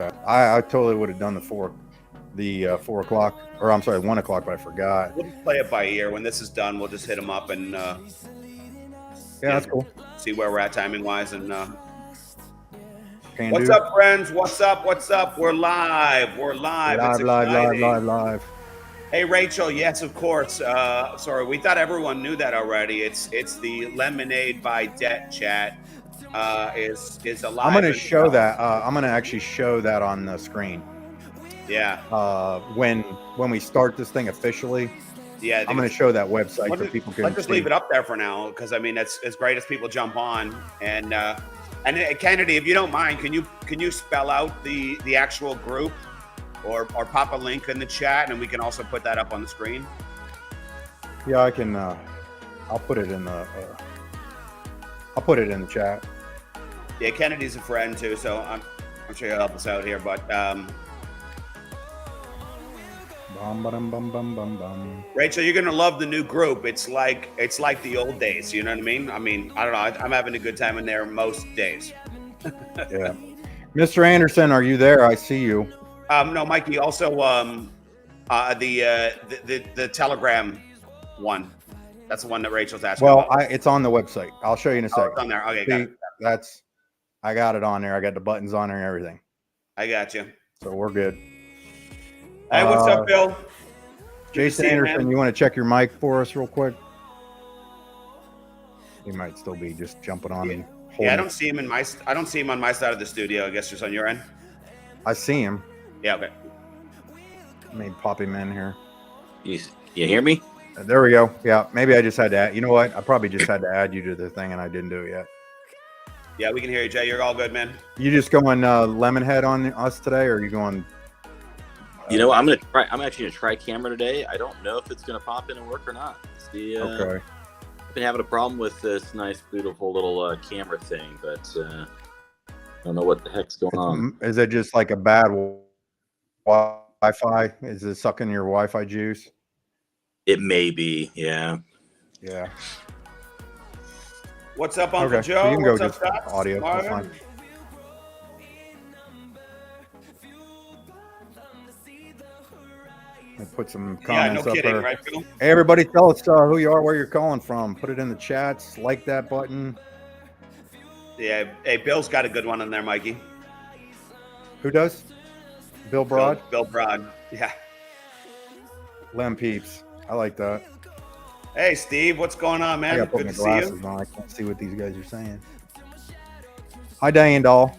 I totally would have done the 4 o'clock, or I'm sorry, 1 o'clock, but I forgot. We'll just play it by ear. When this is done, we'll just hit them up and Yeah, that's cool. see where we're at timing wise. And Can what's do. up, friends? What's up? What's up? We're live. We're live. It's exciting. Live. Hey, Rachel. Yes, of course. Sorry, we thought everyone knew that already. It's the Lemonade by Debt chat. Is alive. I'm going to show that. I'm going to actually show that on the screen. Yeah. When we start this thing officially. Yeah, I'm going to show that website so people can. Let's just leave it up there for now, because I mean it's as great as people jump on. And Kennedy, if you don't mind, can you spell out the actual group, or pop a link in the chat, and we can also put that up on the screen. Yeah, I can. I'll put it in the. I'll put it in the chat. Yeah, Kennedy's a friend too, so I'm sure he'll help us out here. But Rachel, you're gonna love the new group. It's like the old days. You know what I mean? I don't know. I'm having a good time in there most days. Yeah, Mr. Anderson, are you there? I see you. No, Mikey. Also, the Telegram one. That's the one that Rachel's asking. Well, about. it's on the website. I'll show you in a second. It's on there. Okay, see, I got it on there. I got the buttons on there and everything. I got you. So we're good. Hey, what's up, Bill? Jason Anderson, you want to check your mic for us real quick? He might still be just jumping on and holding. Yeah, I don't see him on my side of the studio. I guess just on your end. I see him. Yeah, okay. Let me pop him in here. You hear me? There we go. Yeah, maybe I just had to add. You know what? I probably just had to add you to the thing, and I didn't do it yet. Yeah, we can hear you, Jay. You're all good, man. You just going Lemonhead on us today, or are you going? You know, I'm actually gonna try camera today. I don't know if it's gonna pop in and work or not. See, okay. I've been having a problem with this nice, beautiful little camera thing, but I don't know what the heck's going on. Is it just like a bad Wi-Fi? Is it sucking your Wi-Fi juice? It may be, yeah. Yeah. What's up, Uncle Joe? So you can go What's just up, audio. That's fine. I'll put some comments up there. Right, Phil? Hey, everybody, tell us who you are, where you're calling from. Put it in the chats. Like that button. Yeah. Hey, Bill's got a good one on there, Mikey. Who does? Bill Broad? Bill Broad. Yeah. Lem Peeps. I like that. Hey, Steve. What's going on, man? I got to put my Good to see glasses you. on. I can't see what these guys are saying. Hi, Diane Doll.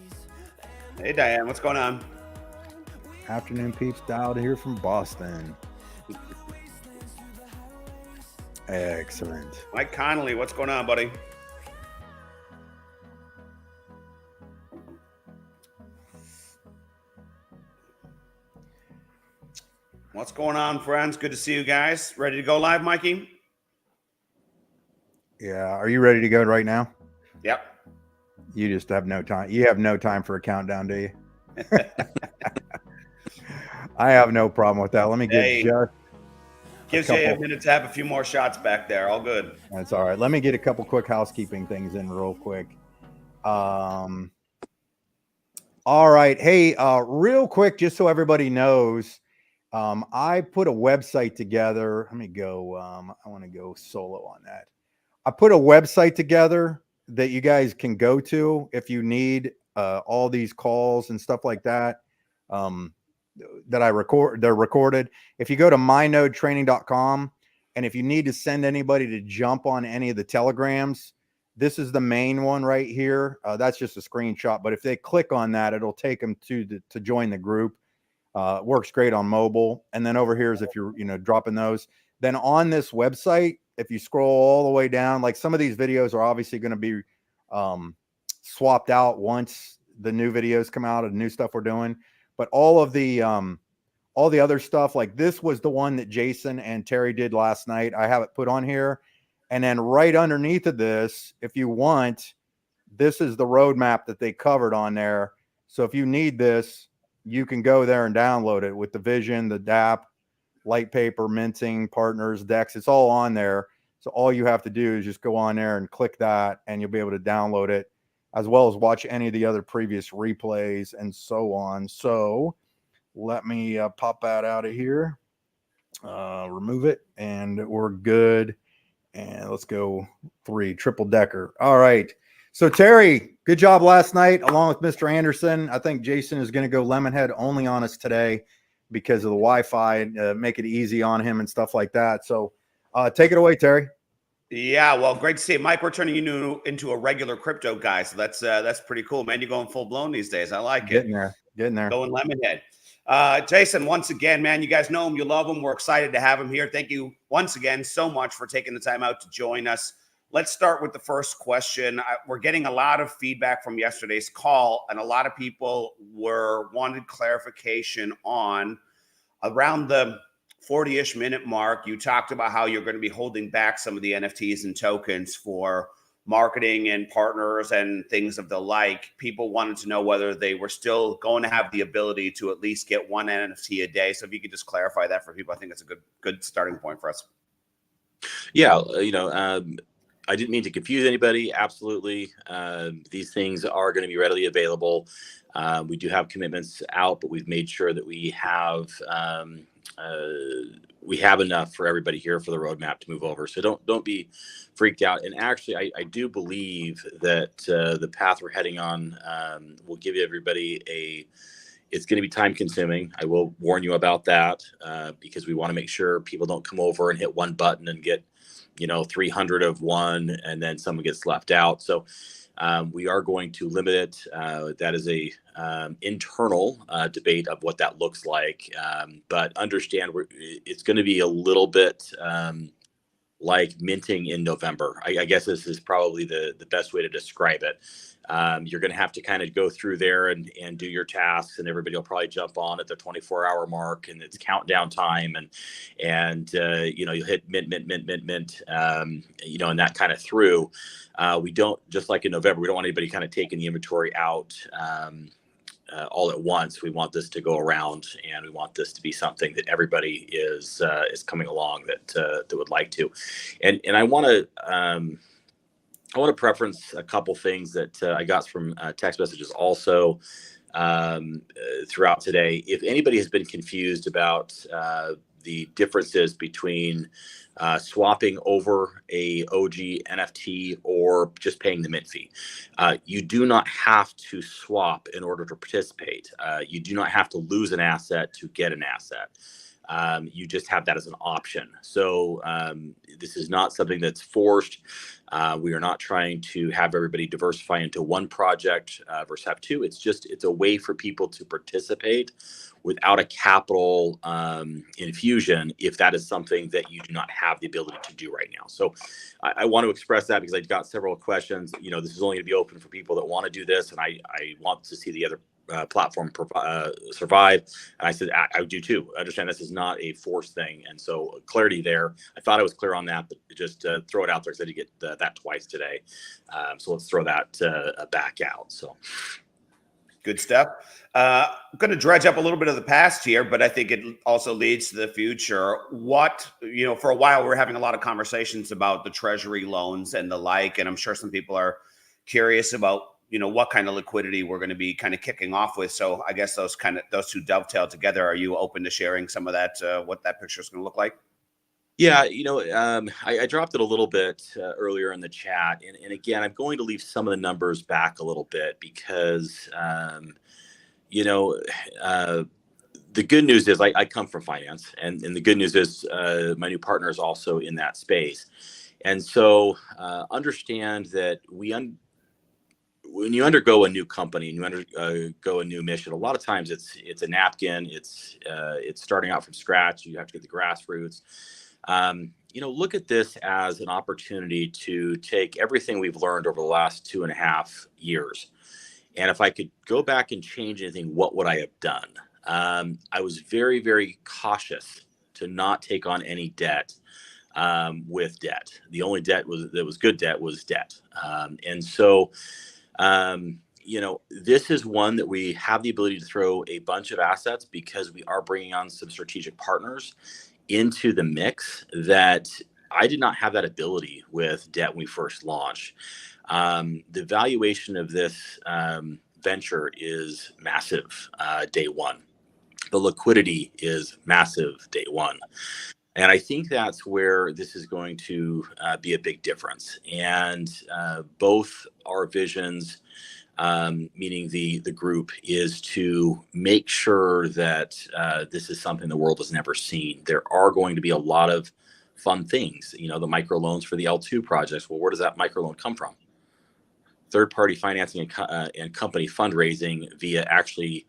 Hey, Diane. What's going on? Afternoon Peeps dialed here from Boston. Excellent. Mike Connolly, what's going on, buddy? What's going on, friends? Good to see you guys. Ready to go live, Mikey? Yeah. Are you ready to go right now? Yep. You just have no time. You have no time for a countdown, do you? I have no problem with that. Let me get gives you a minute to have a few more shots back there. All good. That's all right. Let me get a couple quick housekeeping things in real quick. All right. Hey, real quick, just so everybody knows, I put a website together. Let me go. I want to go solo on that. I put a website together that you guys can go to if you need all these calls and stuff like that. That I record, they're recorded. If you go to mynodetraining.com, and if you need to send anybody to jump on any of the telegrams, this is the main one right here. That's just a screenshot, but if they click on that, it'll take them to join the group. It works great on mobile. And then over here is if you're dropping those. Then on this website, if you scroll all the way down, like some of these videos are obviously going to be swapped out once the new videos come out of the new stuff we're doing. But all the other stuff, like this was the one that Jason and Terry did last night. I have it put on here. And then right underneath of this, if you want, this is the roadmap that they covered on there. So if you need this, you can go there and download it with the Vision, the DAP, light paper, minting, partners, decks. It's all on there. So all you have to do is just go on there and click that, and you'll be able to download it. as well as watch any of the other previous replays and so on. So let me pop that out of here, remove it, and we're good. And let's go 3 triple decker. All right. So Terry, good job last night along with Mr. Anderson. I think Jason is going to go Lemonhead only on us today because of the Wi-Fi, make it easy on him and stuff like that. So take it away, Terry. Yeah, well, great to see you, Mike. We're turning you into a regular crypto guy, so that's pretty cool, man. You're going full blown these days. I like it. Getting there. Going Lemonhead. Jason, once again, man, you guys know him, you love him. We're excited to have him here. Thank you once again so much for taking the time out to join us. Let's start with the first question. We're getting a lot of feedback from yesterday's call, and a lot of people wanted clarification on around the 40-ish minute mark. You talked about how you're going to be holding back some of the NFTs and tokens for marketing and partners and things of the like. People wanted to know whether they were still going to have the ability to at least get one NFT a day. So if you could just clarify that for people, I think it's a good starting point for us. Yeah, I didn't mean to confuse anybody. Absolutely. These things are going to be readily available. We do have commitments out, but we've made sure that we have enough for everybody here for the roadmap to move over. So don't be freaked out. And actually, I do believe that the path we're heading on will give everybody it's going to be time consuming. I will warn you about that because we want to make sure people don't come over and hit one button and get 300 of one and then someone gets left out. So we are going to limit it. That is a internal debate of what that looks like. But understand it's going to be a little bit like minting in November. I guess this is probably the best way to describe it. You're going to have to kind of go through there and do your tasks, and everybody will probably jump on at the 24-hour mark, and it's countdown time, and you'll hit mint, and that kind of through. We don't, just like in November, we don't want anybody kind of taking the inventory out all at once. We want this to go around, and we want this to be something that everybody is coming along that would like to, and I want to preference a couple things that I got from text messages also throughout today. If anybody has been confused about the differences between swapping over a OG NFT or just paying the mint fee, you do not have to swap in order to participate. You do not have to lose an asset to get an asset. You just have that as an option. So this is not something that's forced. We are not trying to have everybody diversify into one project versus have two. It's a way for people to participate without a capital infusion if that is something that you do not have the ability to do right now. So I want to express that because I got several questions. This is only going to be open for people that want to do this, and I want to see the other platform survive. And I said, I do too. I understand this is not a forced thing. And so clarity there. I thought I was clear on that, but just throw it out there. I said you get that twice today. So let's throw that back out. So good stuff. I'm going to dredge up a little bit of the past here, but I think it also leads to the future. For a while, we're having a lot of conversations about the treasury loans and the like, and I'm sure some people are curious about what kind of liquidity we're going to be kind of kicking off with. So I guess those two dovetail together. Are you open to sharing some of that, what that picture is going to look like? Yeah, I dropped it a little bit earlier in the chat. And again, I'm going to leave some of the numbers back a little bit because, the good news is I come from finance. And the good news is my new partner is also in that space. And so understand that when you undergo a new company and you undergo a new mission, a lot of times it's a napkin. It's starting out from scratch. You have to get the grassroots. Look at this as an opportunity to take everything we've learned over the last 2.5 years. And if I could go back and change anything, what would I have done? I was very, very cautious to not take on any debt with debt. The only debt that was good debt was debt. And so, this is one that we have the ability to throw a bunch of assets because we are bringing on some strategic partners into the mix that I did not have that ability with debt when we first launched. The valuation of this venture is massive day one. The liquidity is massive day one. And I think that's where this is going to be a big difference. And both our visions, meaning the group, is to make sure that this is something the world has never seen. There are going to be a lot of fun things, the microloans for the L2 projects. Well, where does that microloan come from? Third-party financing and company fundraising via actually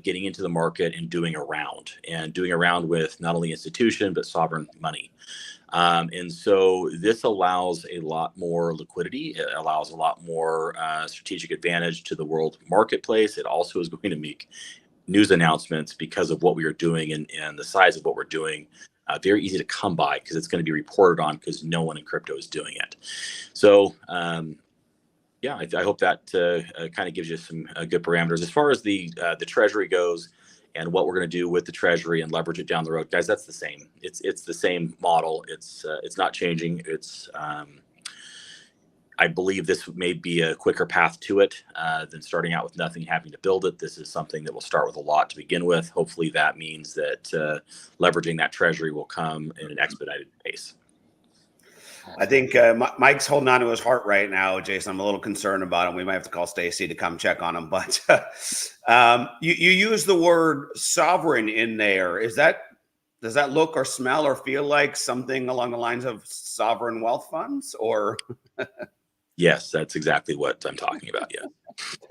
getting into the market and doing a round with not only institution but sovereign money. And so this allows a lot more liquidity. It allows a lot more strategic advantage to the world marketplace. It also is going to make news announcements because of what we are doing and the size of what we're doing. Very easy to come by because it's going to be reported on because no one in crypto is doing it. So yeah, I hope that kind of gives you some good parameters. As far as the treasury goes and what we're going to do with the treasury and leverage it down the road, guys, that's the same. It's the same model. It's not changing. I believe this may be a quicker path to it than starting out with nothing, having to build it. This is something that will start with a lot to begin with. Hopefully that means that leveraging that treasury will come in an expedited pace. I think Mike's holding on to his heart right now, Jason. I'm a little concerned about him. We might have to call Stacy to come check on him. But you use the word sovereign in there. Does that look or smell or feel like something along the lines of sovereign wealth funds? Or yes, that's exactly what I'm talking about. Yeah,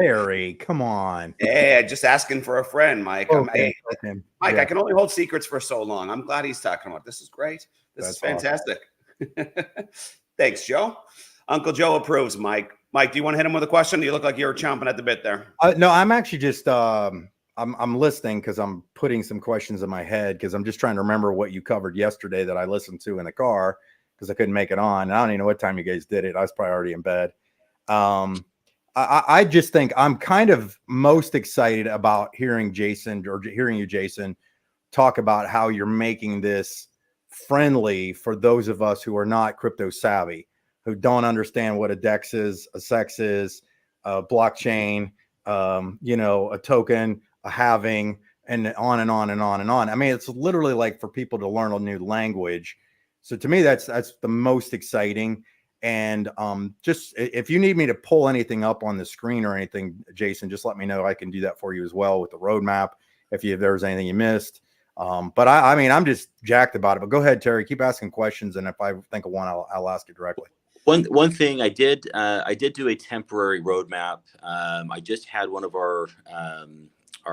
Terry, come on. Hey, just asking for a friend, Mike. Okay. Mike, Yeah. I can only hold secrets for so long. I'm glad he's talking about this. Is great. This is That's fantastic. Thanks, Joe. Uncle Joe approves, Mike. Mike, do you want to hit him with a question? You look like you're chomping at the bit there. No, I'm actually just I'm listening because I'm putting some questions in my head because I'm just trying to remember what you covered yesterday that I listened to in the car because I couldn't make it on. And I don't even know what time you guys did it. I was probably already in bed. I just think I'm kind of most excited about hearing you, Jason, talk about how you're making this friendly for those of us who are not crypto savvy, who don't understand what a DEX is, a SEX is, a blockchain, a token, a halving, and on and on and on and on. I mean, it's literally like for people to learn a new language. So to me, that's the most exciting. And just if you need me to pull anything up on the screen or anything, Jason, just let me know. I can do that for you as well with the roadmap if there's anything you missed. But I mean, I'm just jacked about it. But go ahead, Terry. Keep asking questions, and if I think of one, I'll ask you directly. One thing I did do a temporary roadmap. I just had one of our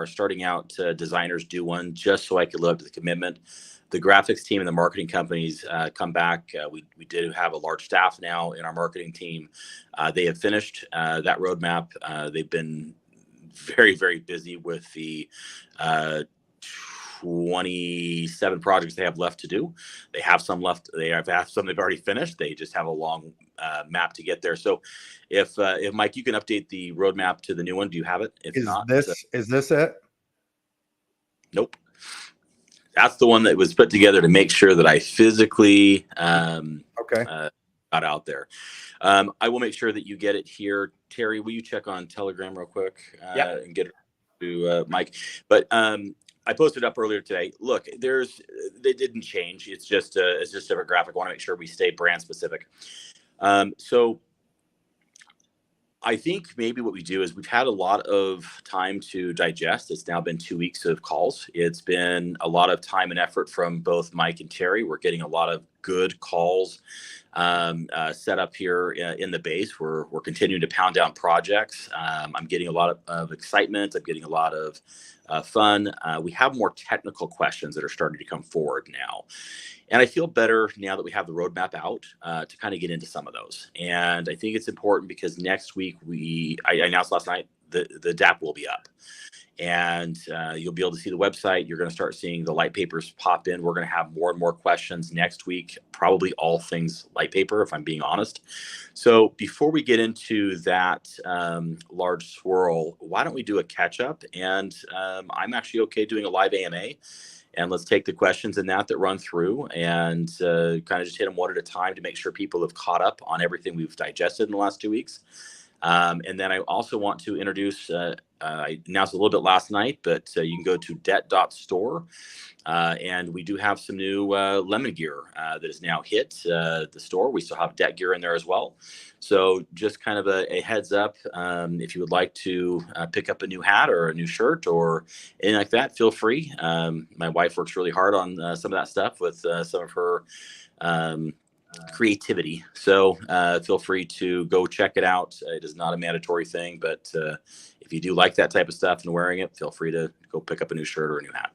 starting out designers do one just so I could live up to the commitment. The graphics team and the marketing companies come back. We did have a large staff now in our marketing team. They have finished that roadmap. They've been very, very busy with the 27 projects they have left to do. They have some left. They have some they've already finished. They just have a long map to get there. So if Mike, you can update the roadmap to the new one. Do you have it? If not, is this it? Nope. That's the one that was put together to make sure that I physically got out there. I will make sure that you get it here. Terry, will you check on Telegram real quick and get it to Mike? But I posted up earlier today. Look, they didn't change. It's just a different graphic. I want to make sure we stay brand specific. So I think maybe what we do is we've had a lot of time to digest. It's now been 2 weeks of calls. It's been a lot of time and effort from both Mike and Terry. We're getting a lot of good calls set up here in the base. We're continuing to pound down projects. I'm getting a lot of excitement. I'm getting a lot of fun. We have more technical questions that are starting to come forward now. And I feel better now that we have the roadmap out to kind of get into some of those. And I think it's important because next week I announced last night the DApp will be up. And you'll be able to see the website. You're going to start seeing the light papers pop in. We're going to have more and more questions next week, probably all things light paper, if I'm being honest. So before we get into that large swirl, why don't we do a catch up? And I'm actually okay doing a live AMA. and let's take the questions in that run through and kind of just hit them one at a time to make sure people have caught up on everything we've digested in the last 2 weeks. And then I also want to introduce, I announced a little bit last night, but you can go to debt.store. And we do have some new lemon gear that has now hit the store. We still have debt gear in there as well. So just kind of a heads up, if you would like to pick up a new hat or a new shirt or anything like that, feel free. My wife works really hard on some of that stuff with some of her creativity. So feel free to go check it out. It is not a mandatory thing, but if you do like that type of stuff and wearing it, feel free to go pick up a new shirt or a new hat.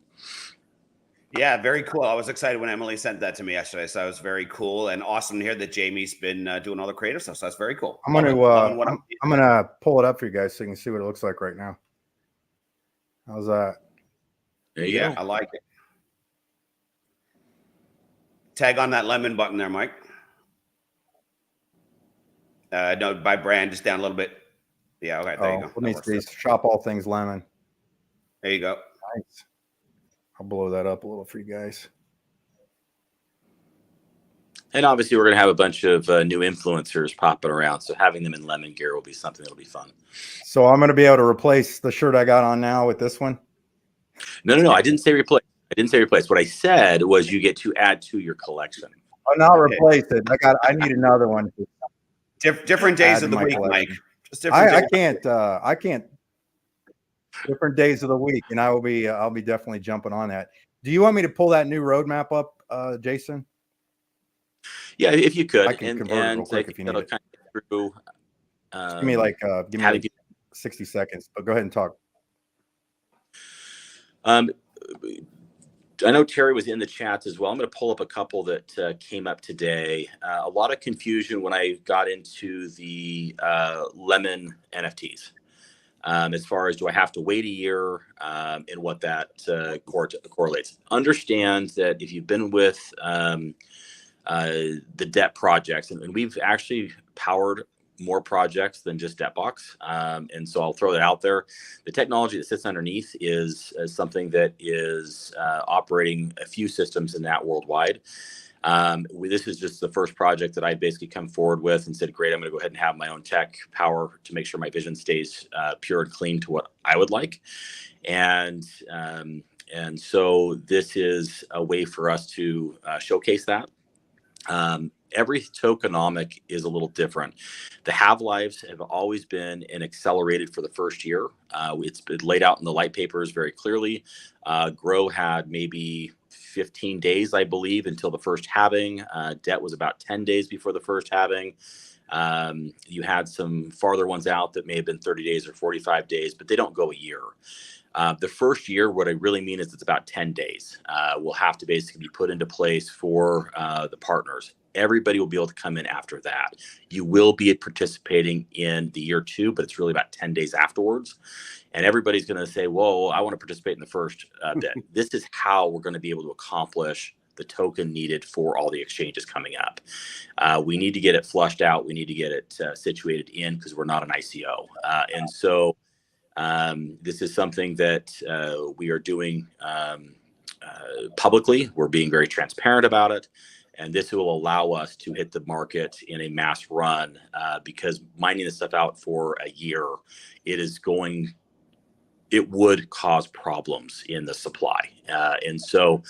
Yeah, very cool. I was excited when Emily sent that to me yesterday. So that was very cool and awesome to hear that Jamie's been doing all the creative stuff. So that's very cool. I'm gonna pull it up for you guys so you can see what it looks like right now. How's that? There you go. I like it. Tag on that lemon button there, Mike. No, by brand, just down a little bit. Yeah, okay, there you go. Let me see. Shop all things lemon. There you go. Nice. I'll blow that up a little for you guys. And obviously, we're going to have a bunch of new influencers popping around. So having them in lemon gear will be something that'll be fun. So I'm going to be able to replace the shirt I got on now with this one? No. I didn't say replace. What I said was you get to add to your collection. Oh, not replace it. I need another one. Different days of the week, Mike. Just different days. I can't. Different days of the week, and I'll be definitely jumping on that. Do you want me to pull that new roadmap up, Jason? Yeah, if you could. I can convert it real quick if you need it. Kind of through, give me like 60 seconds, but go ahead and talk. I know Terry was in the chats as well. I'm going to pull up a couple that came up today. A lot of confusion when I got into the lemon NFTs. As far as do I have to wait a year and what that correlates. Understand that if you've been with the debt projects, and we've actually powered more projects than just Debtbox. And so I'll throw that out there. The technology that sits underneath is something that is operating a few systems in that worldwide. This is just the first project that I basically come forward with and said, great, I'm going to go ahead and have my own tech power to make sure my vision stays pure and clean to what I would like. And so this is a way for us to showcase that. Every tokenomic is a little different. The half-lives have always been accelerated for the first year. It's been laid out in the light papers very clearly. Grow had maybe 15 days, I believe, until the first halving. Debt was about 10 days before the first halving. You had some farther ones out that may have been 30 days or 45 days, but they don't go a year. The first year, what I really mean is it's about 10 days. Will have to basically be put into place for the partners. Everybody will be able to come in after that. You will be participating in the year 2, but it's really about 10 days afterwards. And everybody's going to say, whoa, I want to participate in the first bit. This is how we're going to be able to accomplish the token needed for all the exchanges coming up. We need to get it flushed out. We need to get it situated in because we're not an ICO. And so this is something that we are doing publicly. We're being very transparent about it. And this will allow us to hit the market in a mass run because mining this stuff out for a year, it would cause problems in the supply. And so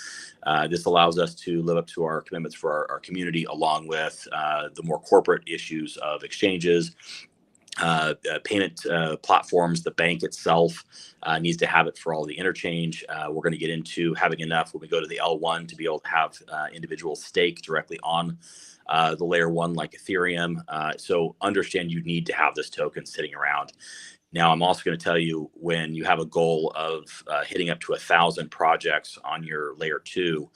this allows us to live up to our commitments for our community, along with the more corporate issues of exchanges, payment platforms. The bank itself needs to have it for all the interchange. We're going to get into having enough when we go to the L1 to be able to have individuals stake directly on the layer 1 like Ethereum. So understand you need to have this token sitting around. Now, I'm also going to tell you when you have a goal of hitting up to 1,000 projects on your layer 2,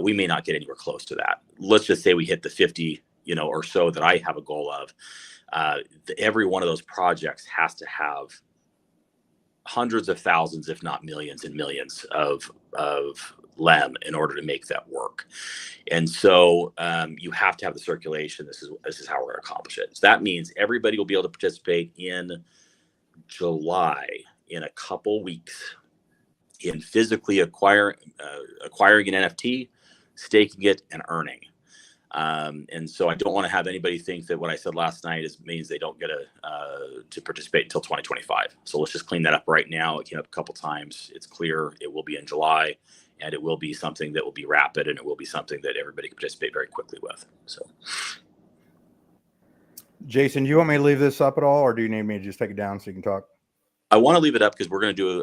we may not get anywhere close to that. Let's just say we hit the 50, or so that I have a goal of. Every one of those projects has to have hundreds of thousands, if not millions and millions of LEM in order to make that work. And so you have to have the circulation. This is how we're going to accomplish it. So that means everybody will be able to participate in July in a couple weeks in physically acquiring an NFT, staking it, and earning. And so I don't want to have anybody think that what I said last night means they don't get to participate until 2025. So let's just clean that up right now. It came up a couple times. It's clear it will be in July, and it will be something that will be rapid, and it will be something that everybody can participate very quickly with. So, Jason, do you want me to leave this up at all, or do you need me to just take it down so you can talk? I want to leave it up because we're going to do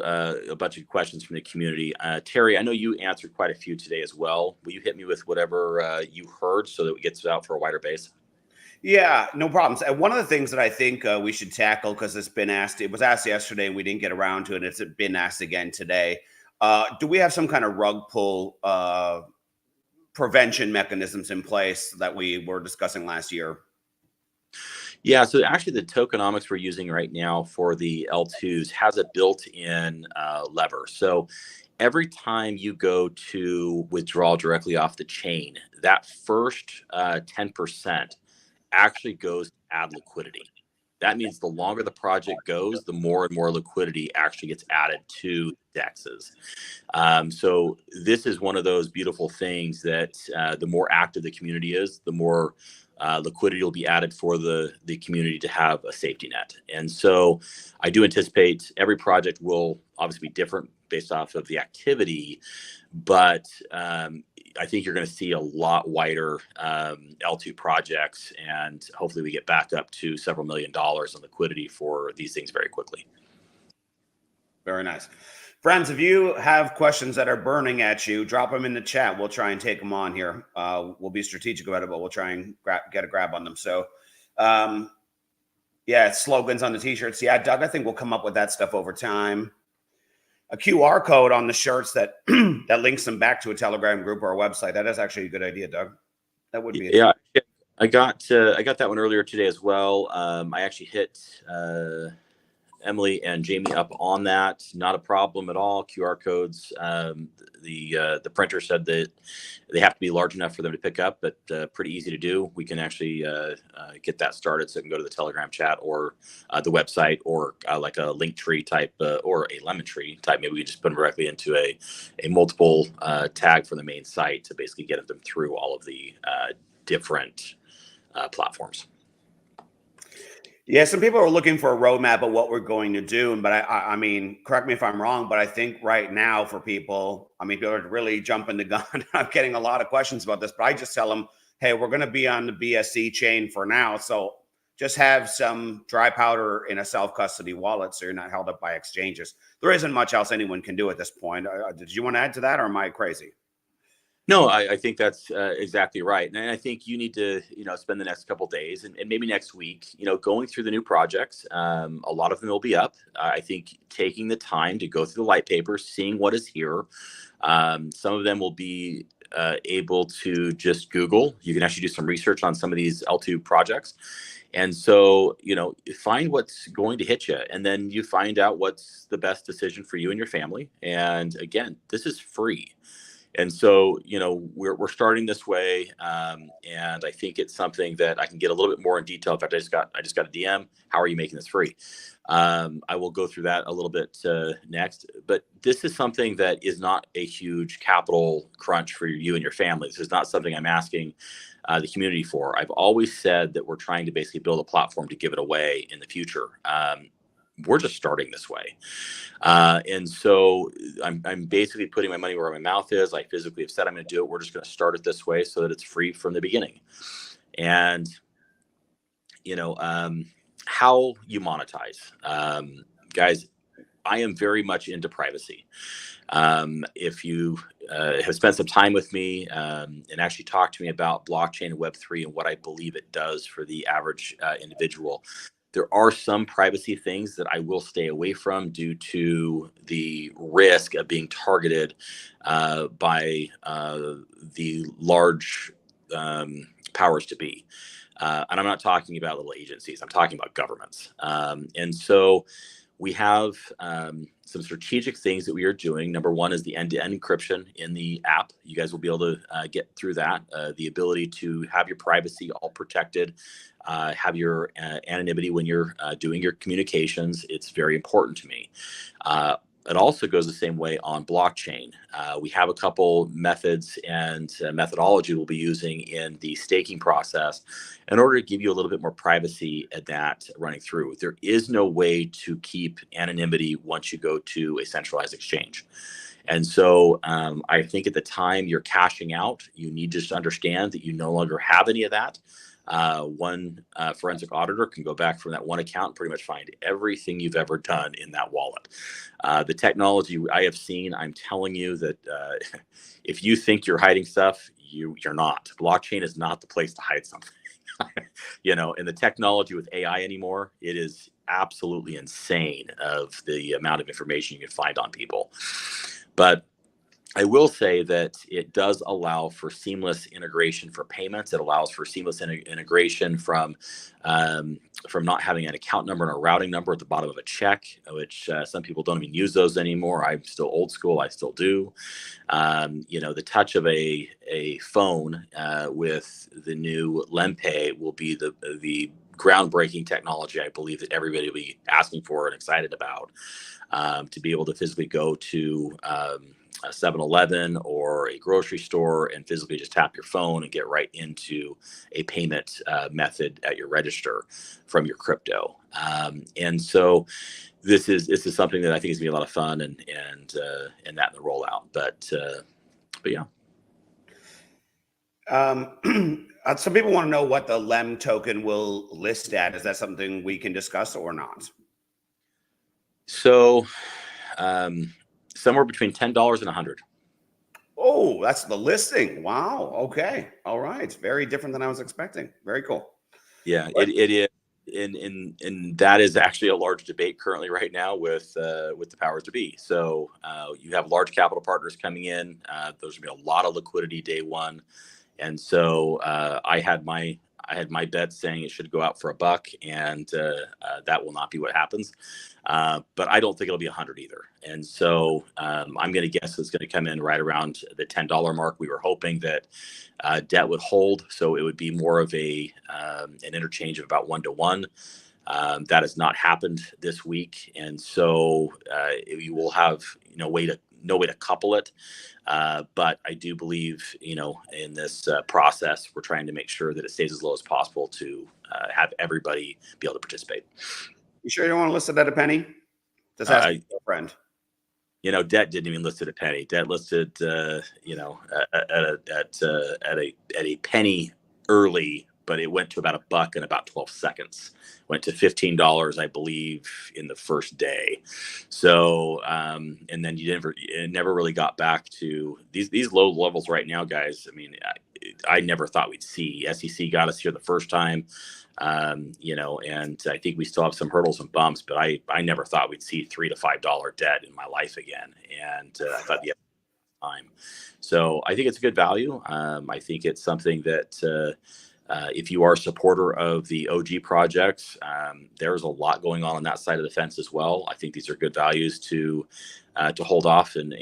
a bunch of questions from the community. Terry, I know you answered quite a few today as well. Will you hit me with whatever you heard so that it gets out for a wider base? Yeah, no problems. And one of the things that I think we should tackle, because it's been asked, it was asked yesterday, and we didn't get around to it. It's been asked again today. Do we have some kind of rug pull prevention mechanisms in place that we were discussing last year? Yeah, so actually the tokenomics we're using right now for the L2s has a built-in lever. So every time you go to withdraw directly off the chain, that first 10% actually goes to add liquidity. That means the longer the project goes, the more and more liquidity actually gets added to DEXs. So this is one of those beautiful things that the more active the community is, the more liquidity will be added for the community to have a safety net. And so I do anticipate every project will obviously be different based off of the activity, but I think you're going to see a lot wider L2 projects, and hopefully we get back up to several $1 million in liquidity for these things very quickly. Very nice. Friends, if you have questions that are burning at you, drop them in the chat. We'll try and take them on here. We'll be strategic about it, but we'll try and get a grab on them. So, yeah, slogans on the t-shirts. Yeah, Doug, I think we'll come up with that stuff over time. A QR code on the shirts that that links them back to a Telegram group or a website. That is actually a good idea, Doug. That would be yeah. I got that one earlier today as well. I actually hit Emily and Jamie up on that. Not a problem at all. QR codes. The printer said that they have to be large enough for them to pick up, but pretty easy to do. We can actually get that started, so it can go to the Telegram chat or the website, or like a Linktree type or a Lemon Tree type. Maybe we just put them directly into a multiple tag from the main site to basically get them through all of the different platforms. Yeah, some people are looking for a roadmap of what we're going to do, but I mean, correct me if I'm wrong, but I think right now for people, I mean, people are really jumping the gun. I'm getting a lot of questions about this, but I just tell them, hey, we're going to be on the BSC chain for now, so just have some dry powder in a self-custody wallet so you're not held up by exchanges. There isn't much else anyone can do at this point. Did you want to add to that, or am I crazy? No, I think that's exactly right. And I think you need to, spend the next couple of days and maybe next week, going through the new projects. A lot of them will be up. I think taking the time to go through the light papers, seeing what is here. Some of them will be able to just Google. You can actually do some research on some of these L2 projects. And so, find what's going to hit you, and then you find out what's the best decision for you and your family. And again, this is free. And so, we're starting this way, and I think it's something that I can get a little bit more in detail. In fact, I just got a DM. How are you making this free? I will go through that a little bit next. But this is something that is not a huge capital crunch for you and your family. This is not something I'm asking the community for. I've always said that we're trying to basically build a platform to give it away in the future. We're just starting this way. And so I'm basically putting my money where my mouth is. I physically have said I'm going to do it. We're just going to start it this way so that it's free from the beginning. And, how you monetize. Guys, I am very much into privacy. If you have spent some time with me and actually talked to me about blockchain and Web3 and what I believe it does for the average individual, there are some privacy things that I will stay away from due to the risk of being targeted by the large powers to be. And I'm not talking about little agencies. I'm talking about governments. And so we have some strategic things that we are doing. Number one is the end-to-end encryption in the app. You guys will be able to get through that. The ability to have your privacy all protected, have your anonymity when you're doing your communications. It's very important to me. it also goes the same way on blockchain. We have a couple methods and methodology we'll be using in the staking process in order to give you a little bit more privacy at that running through. There is no way to keep anonymity once you go to a centralized exchange. And so I think at the time you're cashing out, you need to just understand that you no longer have any of that. One forensic auditor can go back from that one account and pretty much find everything you've ever done in that wallet. The technology I have seen, I'm telling you that if you think you're hiding stuff, you're not. Blockchain is not the place to hide something. And the technology with AI anymore, it is absolutely insane of the amount of information you can find on people. But I will say that it does allow for seamless integration for payments. It allows for seamless integration from not having an account number and a routing number at the bottom of a check, which some people don't even use those anymore. I'm still old school. I still do. The touch of a phone with the new LemPay will be the groundbreaking technology I believe that everybody will be asking for and excited about, to be able to physically go to a 7-Eleven or a grocery store and physically just tap your phone and get right into a payment method at your register from your crypto. And so this is something that I think is gonna be a lot of fun and that in the rollout. But yeah. Some people want to know what the LEM token will list at. Is that something we can discuss or not? So somewhere between $10 and $100. Oh, that's the listing. Wow. Okay. All right. Very different than I was expecting. Very cool. Yeah, it is. And that is actually a large debate currently right now with the powers to be. So you have large capital partners coming in. There's gonna be a lot of liquidity day one. And so I had my bet saying it should go out for $1, and that will not be what happens. But I don't think it'll be 100 either. And so I'm going to guess it's going to come in right around the $10 mark. We were hoping that debt would hold, so it would be more of an interchange of about 1-to-1. That has not happened this week, and so you will have no way to couple it. But I do believe, in this process, we're trying to make sure that it stays as low as possible to have everybody be able to participate. You sure you don't want to list it at a penny? Just ask a friend. Debt didn't even list it a penny. Debt listed, at a penny early, but it went to about $1 in about 12 seconds. Went to $15, I believe, in the first day. So, and then it never really got back to these low levels right now, guys. I mean, I never thought we'd see. SEC got us here the first time, and I think we still have some hurdles and bumps, but I never thought we'd see $3 to $5 debt in my life again. And I thought the time. So I think it's a good value. I think it's something that, if you are a supporter of the OG projects, there's a lot going on that side of the fence as well. I think these are good values to hold off and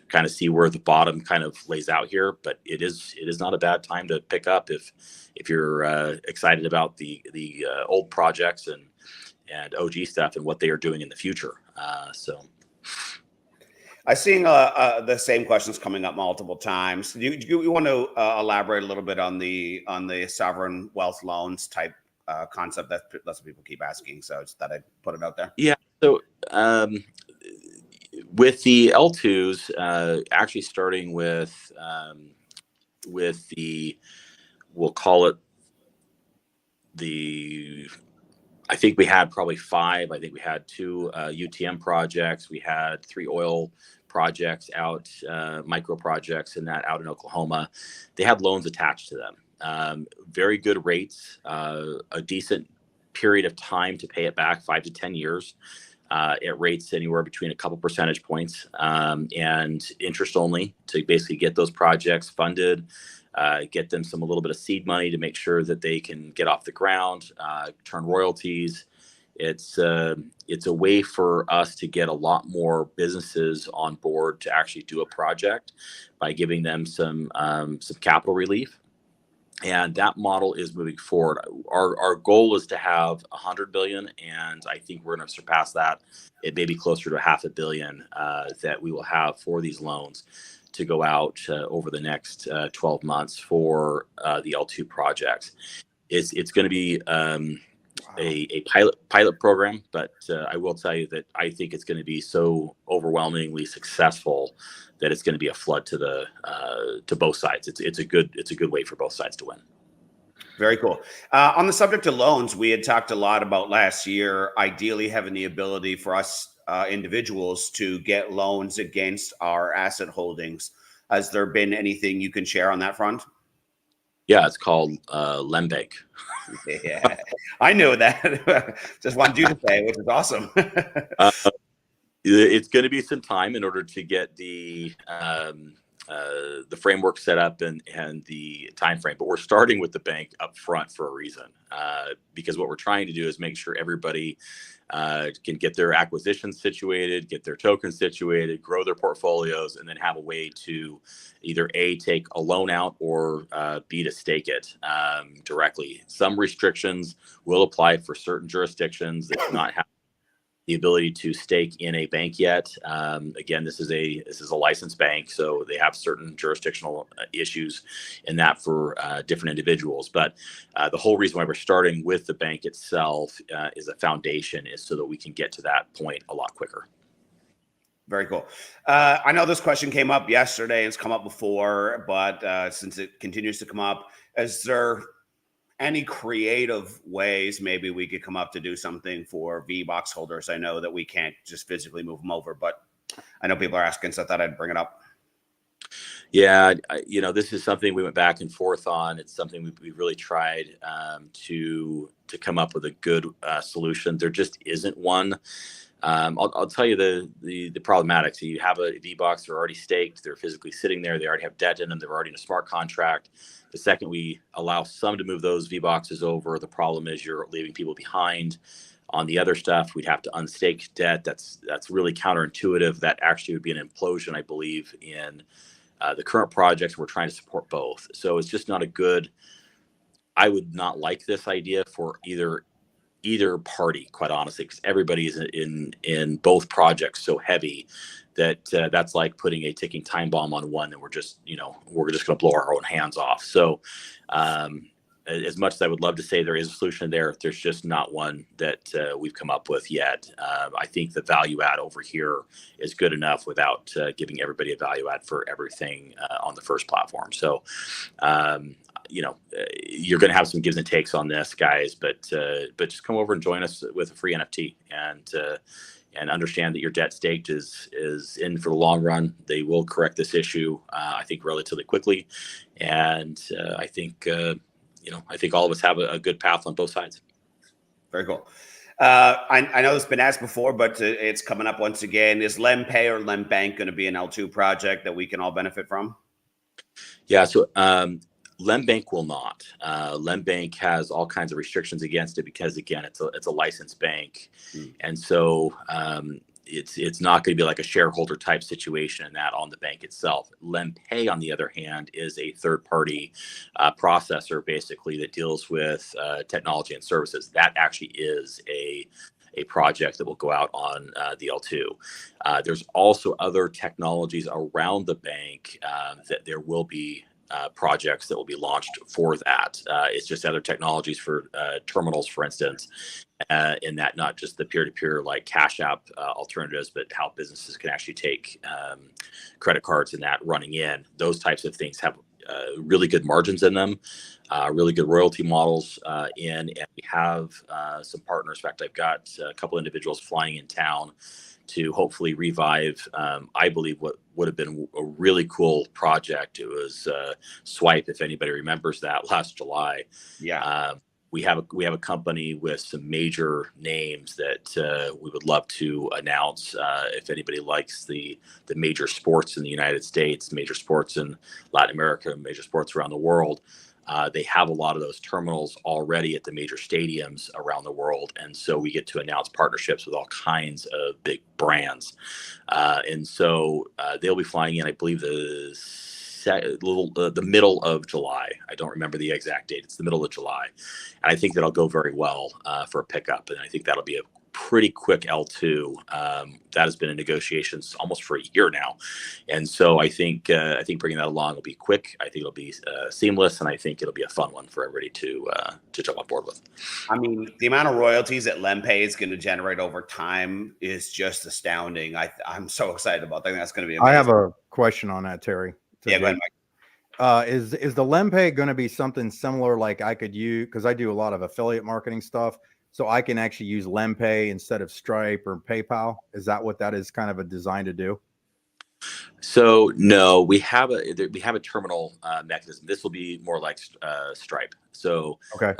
kind of see where the bottom kind of lays out here. But it is not a bad time to pick up if you're excited about the old projects and OG stuff and what they are doing in the future. I'm seeing the same questions coming up multiple times. Do you want to elaborate a little bit on the sovereign wealth loans type concept? That's what people keep asking. So just thought I'd put it out there. Yeah. So with the L2s, actually starting with we'll call it I think we had probably 5. I think we had 2 UTM projects. We had 3 oil projects out, micro projects out in Oklahoma. They had loans attached to them. Very good rates, a decent period of time to pay it back, 5 to 10 years. It rates anywhere between a couple percentage points and interest only to basically get those projects funded. Get them a little bit of seed money to make sure that they can get off the ground, turn royalties. It's a way for us to get a lot more businesses on board to actually do a project by giving them some capital relief. And that model is moving forward. Our goal is to have 100 billion, and I think we're going to surpass that. It may be closer to $500 million that we will have for these loans to go out over the next 12 months for the L2 projects. It's going to be a pilot program, but I will tell you that I think it's going to be so overwhelmingly successful that it's going to be a flood to both sides. It's a good way for both sides to win. Very cool. On the subject of loans, we had talked a lot about last year, ideally having the ability for us individuals to get loans against our asset holdings. Has there been anything you can share on that front? Yeah, it's called Lembank. Yeah, I knew that. Just wanted you to say, which is awesome. It's going to be some time in order to get the framework set up and the time frame, but we're starting with the bank up front for a reason, because what we're trying to do is make sure everybody can get their acquisitions situated, get their tokens situated, grow their portfolios, and then have a way to either A, take a loan out, or B, to stake it directly. Some restrictions will apply for certain jurisdictions that do not have the ability to stake in a bank yet. Again, this is a licensed bank, so they have certain jurisdictional issues in that for different individuals. But the whole reason why we're starting with the bank itself is a foundation, is so that we can get to that point a lot quicker. Very cool. I know this question came up yesterday and it's come up before, but since it continues to come up, is there any creative ways maybe we could come up to do something for VBox holders? I know that we can't just physically move them over, but I know people are asking, so I thought I'd bring it up. Yeah, this is something we went back and forth on. It's something we really tried to come up with a good solution. There just isn't one. I'll tell you the problematic. So you have a VBox, they're already staked, they're physically sitting there, they already have debt in them, they're already in a smart contract. The second we allow some to move those VBoxes over, the problem is you're leaving people behind on the other stuff. We'd have to unstake debt. That's really counterintuitive. That actually would be an implosion, I believe, in the current projects. We're trying to support both. So it's just not a good, I would not like this idea for either party, quite honestly, because everybody is in both projects so heavy that that's like putting a ticking time bomb on one, and we're just going to blow our own hands off. So as much as I would love to say there is a solution there's just not one that we've come up with yet. I think the value add over here is good enough without giving everybody a value add for everything on the first platform. So you're going to have some gives and takes on this, guys, but just come over and join us with a free NFT and understand that your debt staked is in for the long run. They will correct this issue, I think, relatively quickly, and I think all of us have a good path on both sides. Very cool. I know this has been asked before, but it's coming up once again. Is LemPay or Lembank going to be an L2 project that we can all benefit from? Yeah, so Lembank will not. Lembank has all kinds of restrictions against it because, again, it's a licensed bank, and so it's not going to be like a shareholder type situation in that on the bank itself. LemPay, on the other hand, is a third party processor basically that deals with technology and services. That actually is a project that will go out on the L2. There's also other technologies around the bank that there will be projects that will be launched for that. It's just other technologies for terminals, for instance, in that not just the peer-to-peer like Cash App alternatives, but how businesses can actually take credit cards and that running in. Those types of things have really good margins in them, really good royalty models and we have some partners. In fact, I've got a couple individuals flying in town to hopefully revive, I believe, what would have been a really cool project. It was Swipe, if anybody remembers that, last July. Yeah. We have a company with some major names that we would love to announce. If anybody likes the major sports in the United States, major sports in Latin America, major sports around the world, they have a lot of those terminals already at the major stadiums around the world. And so we get to announce partnerships with all kinds of big brands. And so they'll be flying in, I believe, the the middle of July. I don't remember the exact date. It's the middle of July, and I think that'll go very well for a pickup, and I think that'll be a pretty quick L2. That has been in negotiations almost for a year now, and so I think bringing that along will be quick. I think it'll be seamless, and I think it'll be a fun one for everybody to jump on board with. I mean, the amount of royalties that LendPay is going to generate over time is just astounding. I'm so excited about that. I think that's going to be amazing. I have a question on that, Terry. Yeah, go ahead, Mike. Is the LendPay going to be something similar like I could use, because I do a lot of affiliate marketing stuff, so I can actually use LendPay instead of Stripe or PayPal? Is that what that is kind of a design to do? So no, we have a terminal mechanism. This will be more like Stripe. So okay.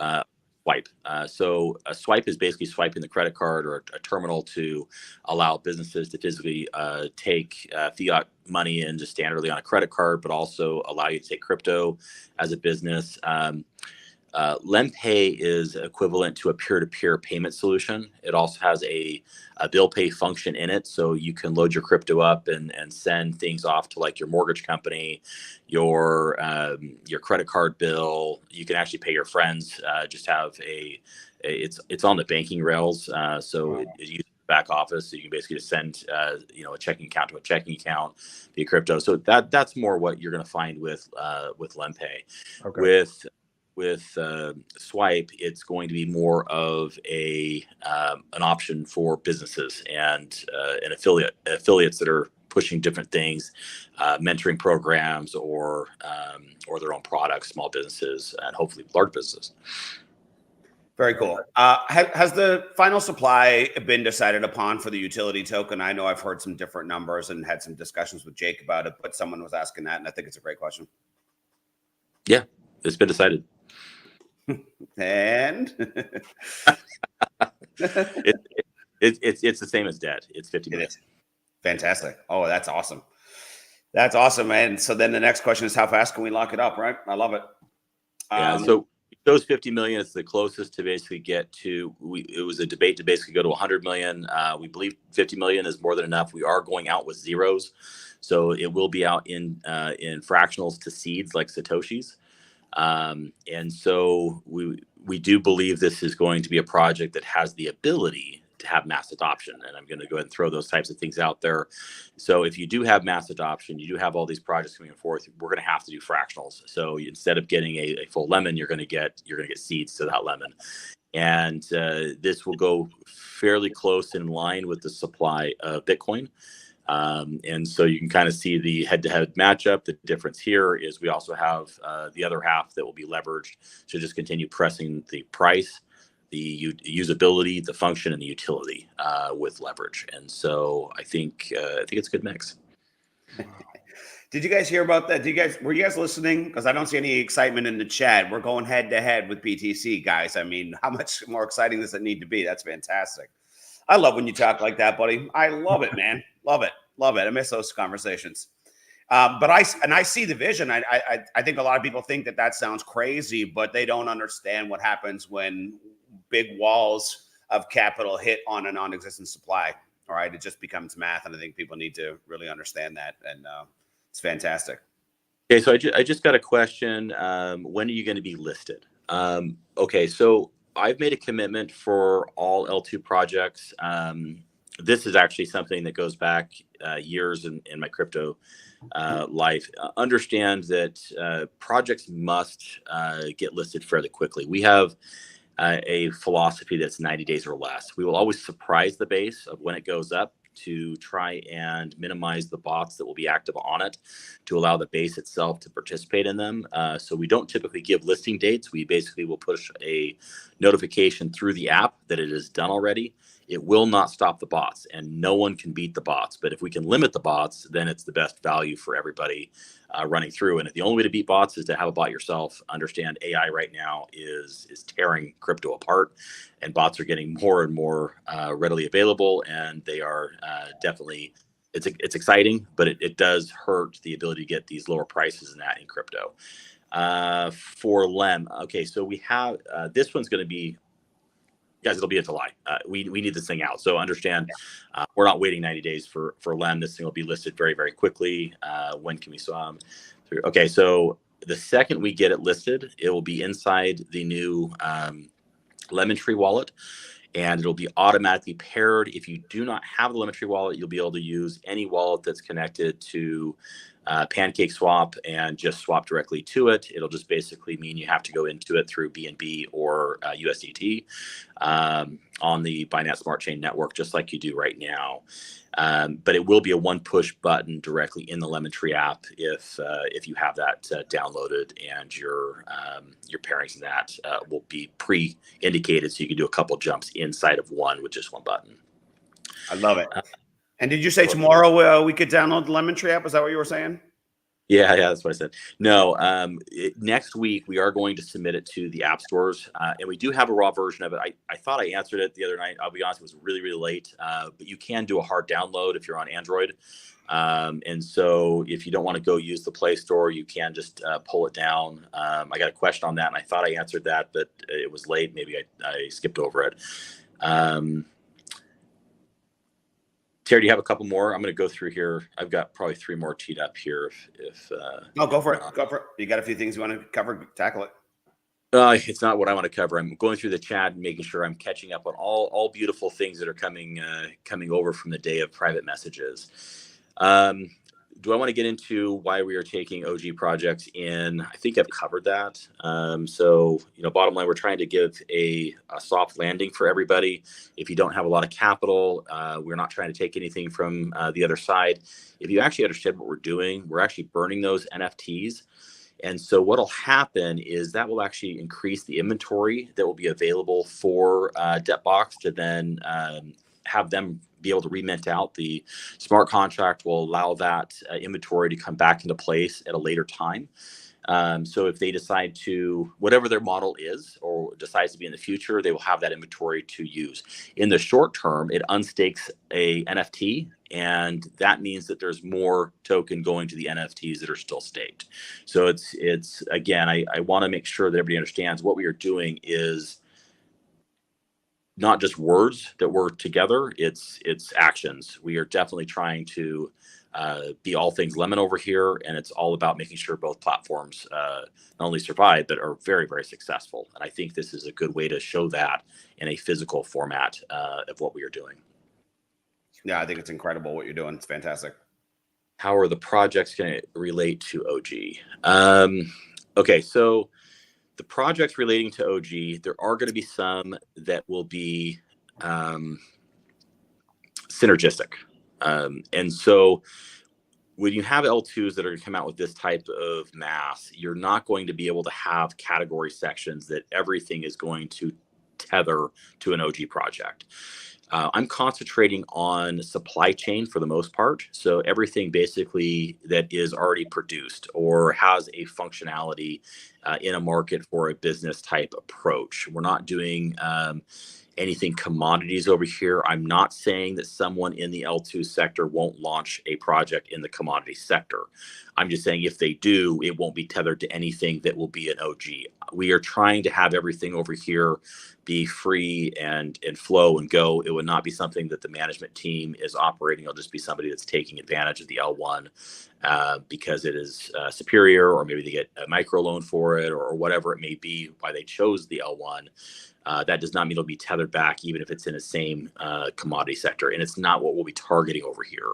Swipe. So a swipe is basically swiping the credit card or a terminal to allow businesses to physically take fiat money in just standardly on a credit card, but also allow you to take crypto as a business. LendPay is equivalent to a peer-to-peer payment solution. It also has a bill pay function in it, so you can load your crypto up and send things off to like your mortgage company, your credit card bill. You can actually pay your friends. Just have it's on the banking rails, so it uses back office, so you can basically just send a checking account to a checking account via crypto. So that's more what you're going to find with LendPay. Okay. With Swipe, it's going to be more of an option for businesses and affiliates that are pushing different things, mentoring programs or their own products, small businesses, and hopefully large businesses. Very cool. Has the final supply been decided upon for the utility token? I know I've heard some different numbers and had some discussions with Jake about it, but someone was asking that, and I think it's a great question. Yeah, it's been decided. And it's the same as debt. It's 50 million. Fantastic. Oh, that's awesome. That's awesome, man. So then the next question is, how fast can we lock it up? Right? I love it. Yeah. So those 50 million is the closest to basically get to. It was a debate to basically go to 100 million. We believe 50 million is more than enough. We are going out with zeros, so it will be out in fractionals to seeds like Satoshis. And so we do believe this is going to be a project that has the ability to have mass adoption. And I'm going to go ahead and throw those types of things out there. So if you do have mass adoption, you do have all these projects coming forth, we're going to have to do fractionals. So instead of getting a full lemon, you're going to get seeds to that lemon. And this will go fairly close in line with the supply of Bitcoin. And so you can kind of see the head-to-head matchup. The difference here is we also have the other half that will be leveraged to just continue pressing the price, the usability, the function, and the utility with leverage. And so I think it's a good mix. Did you guys hear about that? Were you guys listening? Because I don't see any excitement in the chat. We're going head-to-head with BTC, guys. I mean, how much more exciting does it need to be? That's fantastic. I love when you talk like that, buddy. I love it, man. Love it. Love it. I miss those conversations. But I see the vision. I think a lot of people think that sounds crazy, but they don't understand what happens when big walls of capital hit on a non-existent supply. All right. It just becomes math. And I think people need to really understand that. And it's fantastic. Okay. So I just got a question. When are you going to be listed? Okay. So I've made a commitment for all L2 projects. This is actually something that goes back years in my crypto life. Understand that projects must get listed fairly quickly. We have a philosophy that's 90 days or less. We will always surprise the base of when it goes up to try and minimize the bots that will be active on it to allow the base itself to participate in them. So we don't typically give listing dates. We basically will push a notification through the app that it is done already. It will not stop the bots, and no one can beat the bots. But if we can limit the bots, then it's the best value for everybody running through. And if the only way to beat bots is to have a bot yourself, understand AI right now is tearing crypto apart, and bots are getting more and more readily available, and they are definitely. It's exciting, but it does hurt the ability to get these lower prices in crypto. For LEM, okay, so we have this one's going to be. Guys, it'll be in July. We need this thing out. So understand, we're not waiting 90 days for LEM. This thing will be listed very, very quickly. When can we swim? Okay, so the second we get it listed, it will be inside the new Lemon Tree wallet, and it'll be automatically paired. If you do not have the Lemon Tree wallet, you'll be able to use any wallet that's connected to Pancake Swap and just swap directly to it. It'll just basically mean you have to go into it through BNB or USDT on the Binance Smart Chain network, just like you do right now. But it will be a one push button directly in the Lemon Tree app if you have that downloaded, and your pairings in that will be pre-indicated, so you can do a couple jumps inside of one with just one button. I love it. And did you say tomorrow we could download the Lemon Tree app? Is that what you were saying? Yeah, that's what I said. No, next week we are going to submit it to the app stores, and we do have a raw version of it. I thought I answered it the other night. I'll be honest, it was really, really late, but you can do a hard download if you're on Android. And so if you don't want to go use the Play Store, you can just pull it down. I got a question on that, and I thought I answered that, but it was late. Maybe I skipped over it. Terry, do you have a couple more? I'm going to go through here. I've got probably 3 more teed up here. No, go for it. Go for it. You got a few things you want to cover? Tackle it. It's not what I want to cover. I'm going through the chat and making sure I'm catching up on all beautiful things that are coming over from the day of private messages. Do I want to get into why we are taking OG projects in? I think I've covered that. So, bottom line, we're trying to give a soft landing for everybody. If you don't have a lot of capital, we're not trying to take anything from the other side. If you actually understand what we're doing, we're actually burning those NFTs. And so what'll happen is that will actually increase the inventory that will be available for Debtbox to then have them be able to remint out. The smart contract will allow that inventory to come back into place at a later time. So if they decide to, whatever their model is or decides to be in the future, they will have that inventory to use. In the short term, it unstakes a NFT, and that means that there's more token going to the NFTs that are still staked. So it's again, I want to make sure that everybody understands what we are doing is not just words that we're together, it's actions. We are definitely trying to be all things lemon over here, and it's all about making sure both platforms not only survive but are very, very successful. And I think this is a good way to show that in a physical format of what we are doing. Yeah, I think it's incredible what you're doing. It's fantastic. How are the projects going to relate to OG? Okay, so the projects relating to OG, there are going to be some that will be synergistic. And so when you have L2s that are going to come out with this type of mass, you're not going to be able to have category sections that everything is going to tether to an OG project. I'm concentrating on supply chain for the most part. So everything basically that is already produced or has a functionality in a market for a business type approach. We're not doing anything commodities over here. I'm not saying that someone in the L2 sector won't launch a project in the commodity sector. I'm just saying if they do, it won't be tethered to anything that will be an OG. We are trying to have everything over here be free and flow and go. It would not be something that the management team is operating. It'll just be somebody that's taking advantage of the L1 because it is superior, or maybe they get a micro loan for it, or whatever it may be, why they chose the L1. That does not mean it'll be tethered back, even if it's in the same commodity sector. And it's not what we'll be targeting over here.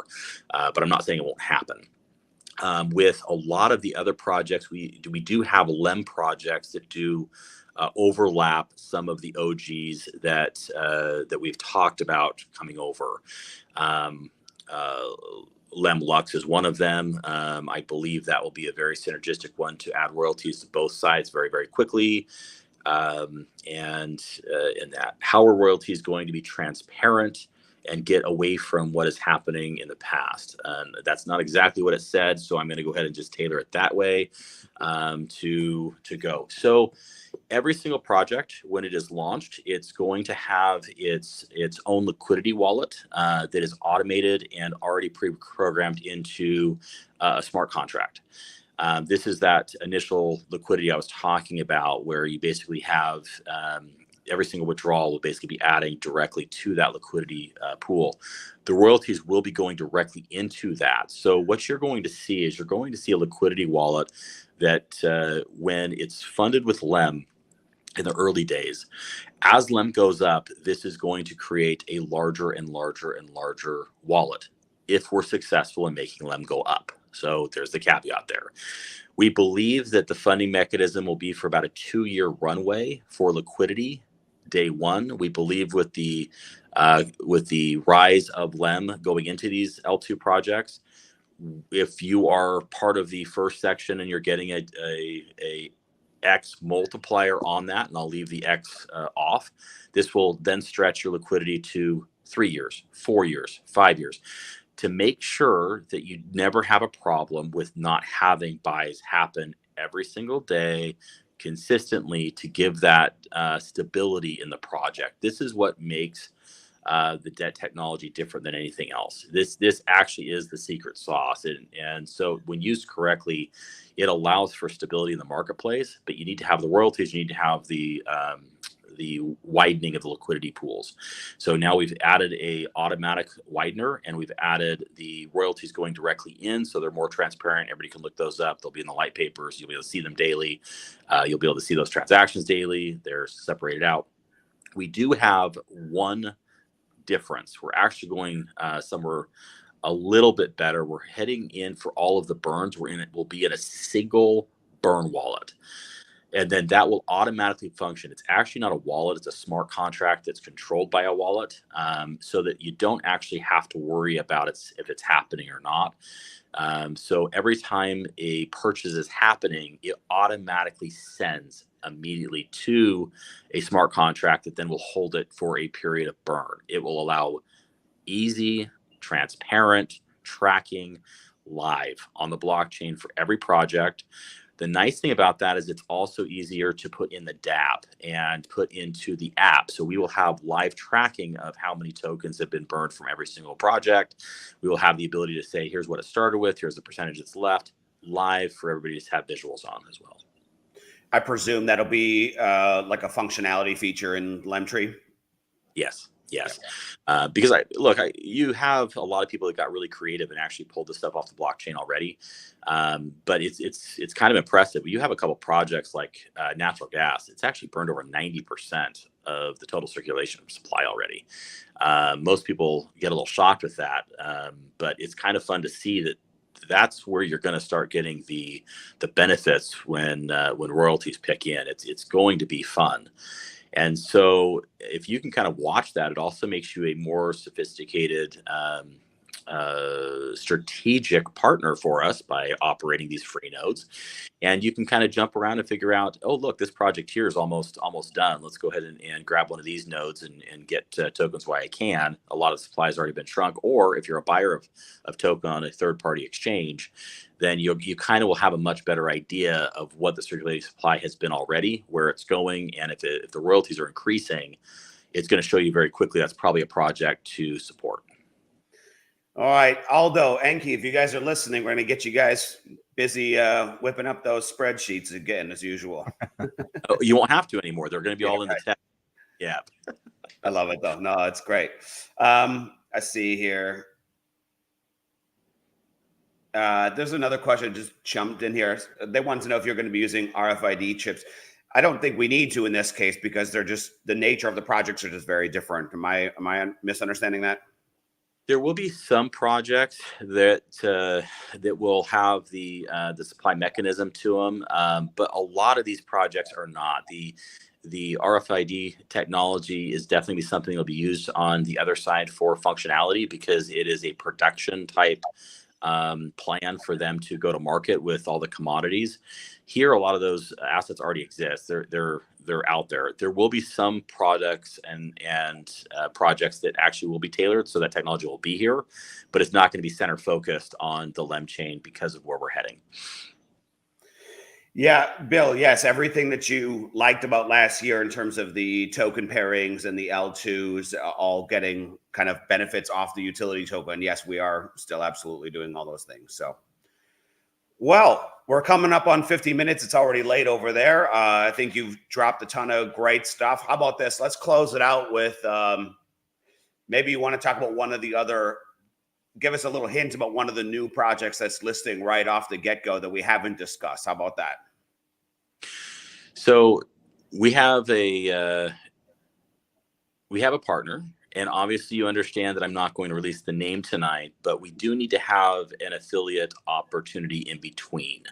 But I'm not saying it won't happen. With a lot of the other projects, we do have LEM projects that do overlap some of the OGs that we've talked about coming over. LEM Lux is one of them. I believe that will be a very synergistic one to add royalties to both sides very, very quickly. And in that, how are royalties going to be transparent and get away from what is happening in the past? That's not exactly what it said, so I'm going to go ahead and just tailor it that way to go. So every single project, when it is launched, it's going to have its own liquidity wallet that is automated and already pre-programmed into a smart contract. This is that initial liquidity I was talking about, where you basically have every single withdrawal will basically be adding directly to that liquidity pool. The royalties will be going directly into that. So what you're going to see is you're going to see a liquidity wallet that when it's funded with LEM in the early days, as LEM goes up, this is going to create a larger and larger and larger wallet if we're successful in making LEM go up. So there's the caveat there. We believe that the funding mechanism will be for about a 2-year runway for liquidity. Day one, we believe with the rise of LEM going into these L2 projects, if you are part of the first section and you're getting a X multiplier on that, and I'll leave the X off, this will then stretch your liquidity to 3 years, 4 years, 5 years, to make sure that you never have a problem with not having buys happen every single day consistently, to give that stability in the project. This is what makes the debt technology different than anything else. This actually is the secret sauce, and so when used correctly, it allows for stability in the marketplace. But you need to have the royalties, you need to have the widening of the liquidity pools. So now we've added a automatic widener, and we've added the royalties going directly in, so they're more transparent. Everybody can look those up. They'll be in the light papers. You'll be able to see them daily. You'll be able to see those transactions daily. They're separated out. We do have one difference. We're actually going somewhere a little bit better. We're heading in for all of the burns. We'll be in a single burn wallet. And then that will automatically function. It's actually not a wallet. It's a smart contract that's controlled by a wallet, so that you don't actually have to worry about if it's happening or not. So every time a purchase is happening, it automatically sends immediately to a smart contract that then will hold it for a period of burn. It will allow easy, transparent tracking live on the blockchain for every project. The nice thing about that is it's also easier to put in the dApp and put into the app. So we will have live tracking of how many tokens have been burned from every single project. We will have the ability to say, here's what it started with, here's the percentage that's left, live for everybody to have visuals on as well. I presume that'll be like a functionality feature in LemTree. Yes. Because you have a lot of people that got really creative and actually pulled this stuff off the blockchain already. But it's kind of impressive. You have a couple projects like natural gas. It's actually burned over 90% of the total circulation supply already. Most people get a little shocked with that, but it's kind of fun to see that. That's where you're going to start getting the benefits when royalties pick in. It's going to be fun. And so if you can kind of watch that, it also makes you a more sophisticated, strategic partner for us by operating these free nodes. And you can kind of jump around and figure out, oh, look, this project here is almost done. Let's go ahead and grab one of these nodes and get tokens while I can. A lot of supply has already been shrunk. Or if you're a buyer of token on a third-party exchange, then you kind of will have a much better idea of what the circulating supply has been already, where it's going. And if the royalties are increasing, it's going to show you very quickly that's probably a project to support. All right, Aldo, Enki, if you guys are listening, we're going to get you guys busy whipping up those spreadsheets again, as usual. Oh, you won't have to anymore. They're going to be all in the text. Yeah. I love it, though. No, it's great. I see here. There's another question just jumped in here. They want to know if you're going to be using RFID chips. I don't think we need to in this case because they're just the nature of the projects are just very different. Am I misunderstanding that? There will be some projects that will have the supply mechanism to them, but a lot of these projects are not. The RFID technology is definitely something that will be used on the other side for functionality because it is a production type plan for them to go to market with all the commodities. Here, a lot of those assets already exist. They're out there. There will be some products and projects that actually will be tailored, so that technology will be here, but it's not going to be center focused on the LEM chain because of where we're heading. Yeah, Bill, yes, everything that you liked about last year in terms of the token pairings and the L2s all getting kind of benefits off the utility token. Yes, we are still absolutely doing all those things. So Well, we're coming up on 50 minutes. It's already late over there. I think you've dropped a ton of great stuff. How about this? Let's close it out with maybe you want to talk about one of the other, give us a little hint about one of the new projects that's listing right off the get-go that we haven't discussed. How about that? So we have a partner, and obviously you understand that I'm not going to release the name tonight, but we do need to have an affiliate opportunity in between.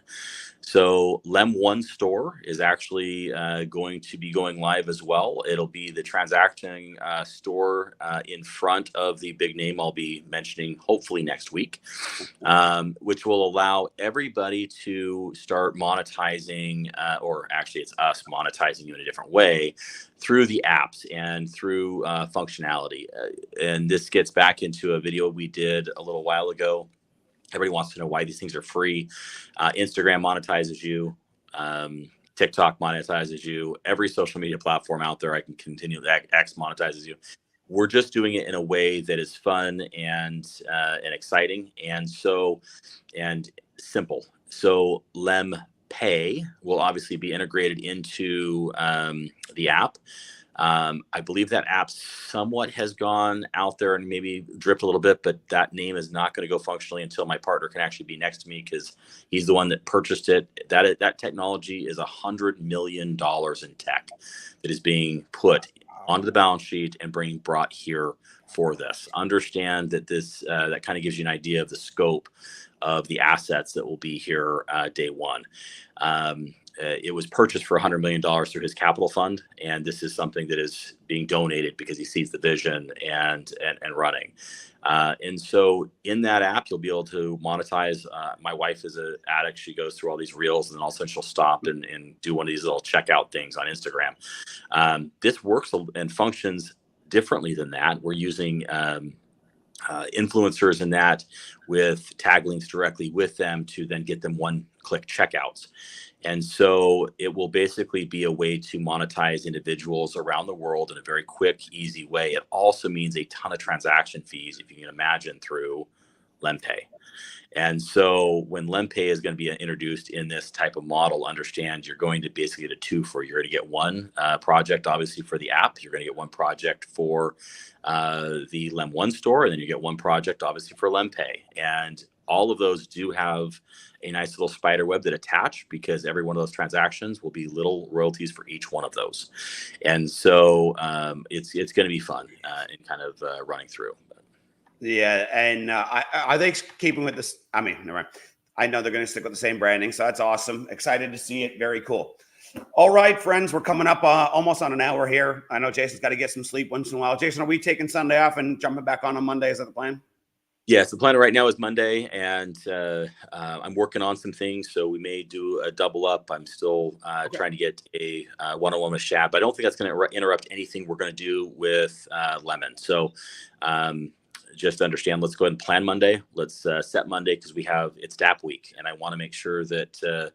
So Lem One Store is actually going to be going live as well. It'll be the transacting store in front of the big name I'll be mentioning hopefully next week, which will allow everybody to start monetizing, or actually it's us monetizing you in a different way through the apps and through functionality. And this gets back into a video we did a little while ago. Everybody wants to know why these things are free. Instagram monetizes you. TikTok monetizes you. Every social media platform out there, I can continue. X monetizes you. We're just doing it in a way that is fun and exciting, and simple. So Lem Pay will obviously be integrated into the app. I believe that app somewhat has gone out there and maybe dripped a little bit, but that name is not going to go functionally until my partner can actually be next to me, because he's the one that purchased it. That technology is $100 million in tech that is being put onto the balance sheet and brought here for this. Understand that this that kind of gives you an idea of the scope of the assets that will be here day one. It was purchased for $100 million through his capital fund, and this is something that is being donated because he sees the vision and running. And so in that app, you'll be able to monetize. My wife is an addict. She goes through all these reels, and then all of a sudden she'll stop and do one of these little checkout things on Instagram. This works and functions differently than that. We're using influencers in that with tag links directly with them to then get them one-click checkouts. And so it will basically be a way to monetize individuals around the world in a very quick, easy way. It also means a ton of transaction fees, if you can imagine, through LemPay. And so when LemPay is going to be introduced in this type of model, understand you're going to basically get a two for. You're going to get one project, obviously, for the app. You're going to get one project for the Lem One Store, and then you get one project, obviously, for LemPay. And all of those do have a nice little spider web that attach, because every one of those transactions will be little royalties for each one of those. And so it's going to be fun and kind of running through. Yeah, and are they keeping with this? I mean, never mind. I know they're going to stick with the same branding, so that's awesome. Excited to see it. Very cool. All right, friends, we're coming up almost on an hour here. I know Jason's got to get some sleep once in a while. Jason, are we taking Sunday off and jumping back on Monday? Is that the plan? Yes, the plan right now is Monday, and I'm working on some things, so we may do a double up. I'm still trying to get a one-on-one with Shab, but I don't think that's going to interrupt anything we're going to do with Lemon. So just understand, let's go ahead and plan Monday. Let's set Monday, because it's DAP week, and I want to make sure that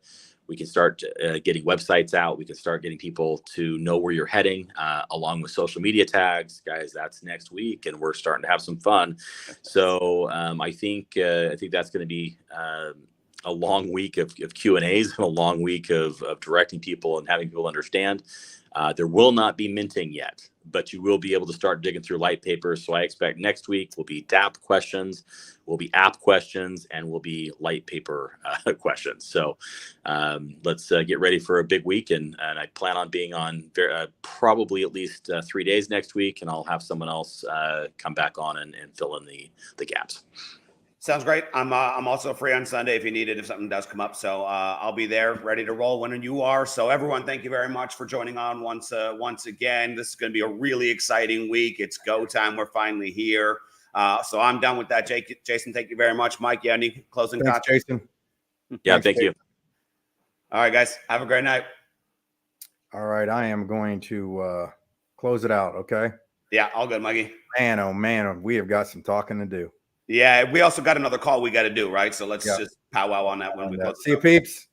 we can start getting websites out. We can start getting people to know where you're heading, along with social media tags. Guys, that's next week, and we're starting to have some fun. So I think that's going to be a long week of Q&As and a long week of directing people and having people understand. There will not be minting yet, but you will be able to start digging through light papers. So I expect next week will be DAP questions, will be app questions, and will be light paper questions. So let's get ready for a big week. And I plan on being on probably at least 3 days next week, and I'll have someone else come back on and fill in the gaps. Sounds great. I'm also free on Sunday if you need it, if something does come up. So I'll be there ready to roll when you are. So everyone, thank you very much for joining on once again. This is going to be a really exciting week. It's go time. We're finally here. So I'm done with that. Jason, thank you very much. Mike, yeah, any closing thoughts? Jason. Yeah, thank you. All right, guys. Have a great night. All right. I am going to close it out. Okay. Yeah, all good, Mikey. Man, oh man, we have got some talking to do. Yeah, we also got another call we got to do, right? So let's just powwow on that when we close. See you, peeps.